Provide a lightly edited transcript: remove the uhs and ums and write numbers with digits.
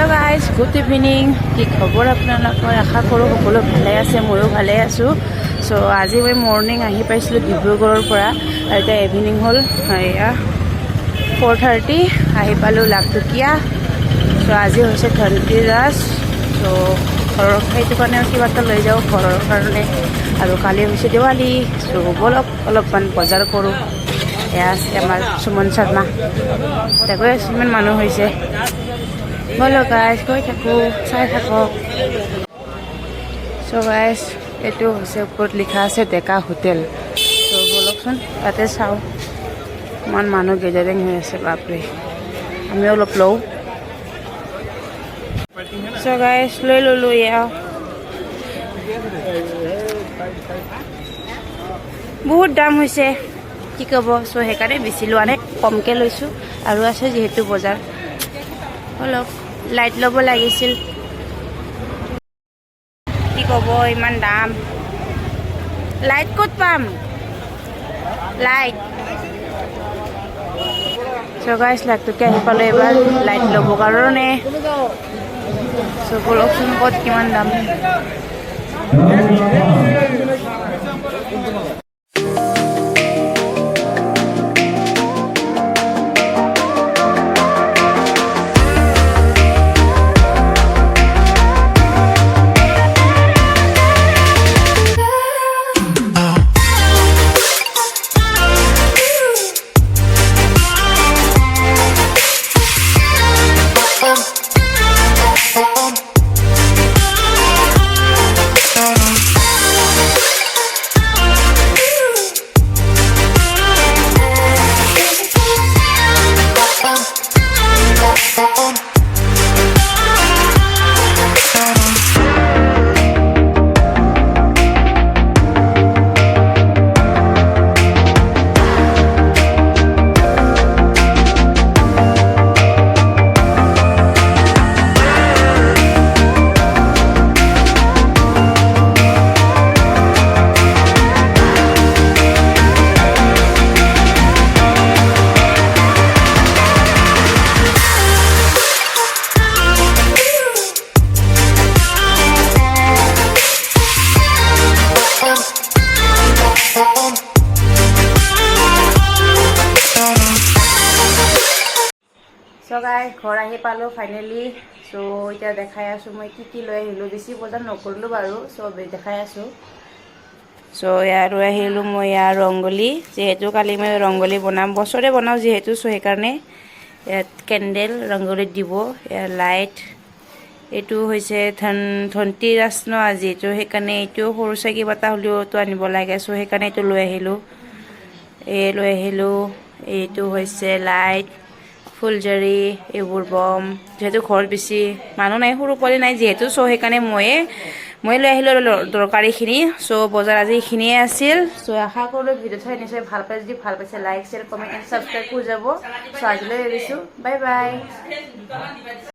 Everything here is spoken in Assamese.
Hello' guys, good evening. কি খবৰ আপোনালোকৰ? আশা কৰোঁ সকলো ভালে আছে, ময়ো ভালে আছোঁ। চ' আজি মই মৰ্ণিং আহি পাইছিলোঁ ডিব্ৰুগড়ৰ পৰা, আৰু এতিয়া ইভিনিং হ'ল। এয়া 4:30 আহি পালোঁ লাখটকীয়া। চ' আজি হৈছে ধনতেৰাছ। চ' ঘৰৰ সেইটো কাৰণে কিবা এটা লৈ যাওঁ ঘৰৰ কাৰণে, আৰু কালি হৈছে দেৱালী। চ' ব'লক অলপমান বজাৰ কৰোঁ। এয়া আছে আমাৰ সুমন শৰ্মা। তাকৈ ইমান মানুহ হৈছে। ব'লো গাইজ, গৈ থাকোঁ, চাই থাকক। চ' গাইজ, এইটো হৈছে ওপৰত লিখা আছে ডেকা হোটেল। চ' ব'লকচোন তাতে চাওঁ। ইমান মানুহ গেদাৰিং হৈ আছে, বাপৰে। আমিও অলপ লওঁ। চ' গাইজ, লৈ ল'লোঁ এয়া। বহুত দাম হৈছে, কি ক'ব। চ' সেইকাৰণে বেছি লোৱা নাই, কমকৈ লৈছোঁ। আৰু আছে যিহেতু বজাৰ। অলপ লাইট ল'ব লাগিছিল, কি ক'ব ইমান দাম। লাইট ক'ত পাম? লাইট চ' গাইজ, লাখটকীয়া আহি পালোঁ এবাৰ লাইট ল'ব কাৰণে। চ' ব'লকচোন ক'ত কিমান দাম। চ' গাইজ, ঘৰ আহি পালোঁ ফাইনেলি। চ' এতিয়া দেখাই আছোঁ মই কি লৈ আহিলোঁ। বেছি বজাৰ নকৰিলোঁ বাৰু, চ' দেখাই আছোঁ। চ' ইয়াৰ লৈ আহিলোঁ মই ইয়াৰ ৰংগলী, যিহেতু কালি মই ৰংগলী বনাম, বছৰে বনাওঁ যিহেতু। চ' সেইকাৰণে ইয়াত কেণ্ডেল ৰংগলীত দিব, ইয়াৰ লাইট। এইটো হৈছে ধনতেৰাছ ন আজি, ত' সেইকাৰণে এইটো সৰু চাই কিবা এটা হ'লেওতো আনিব লাগে। চ' সেইকাৰণে এইটো লৈ আহিলোঁ। লৈ আহিলোঁ। এইটো হৈছে লাইট, ফুলজাৰি, এইবোৰ বম। যিহেতু ঘৰত বেছি মানুহ নাই, সৰু পোৱালি নাই যিহেতু। চ' সেইকাৰণে মই লৈ আহিলোঁ দৰকাৰীখিনি। চ' বজাৰ আজি এইখিনিয়ে আছিল। চ' আশা কৰোঁ ভিডিঅ' চাই নিশ্চয় ভাল পাই। যদি ভাল পাইছে like, share, comment and subscribe কৰি যাব। চ' আজিলৈ এৰিছোঁ, বাই বাই।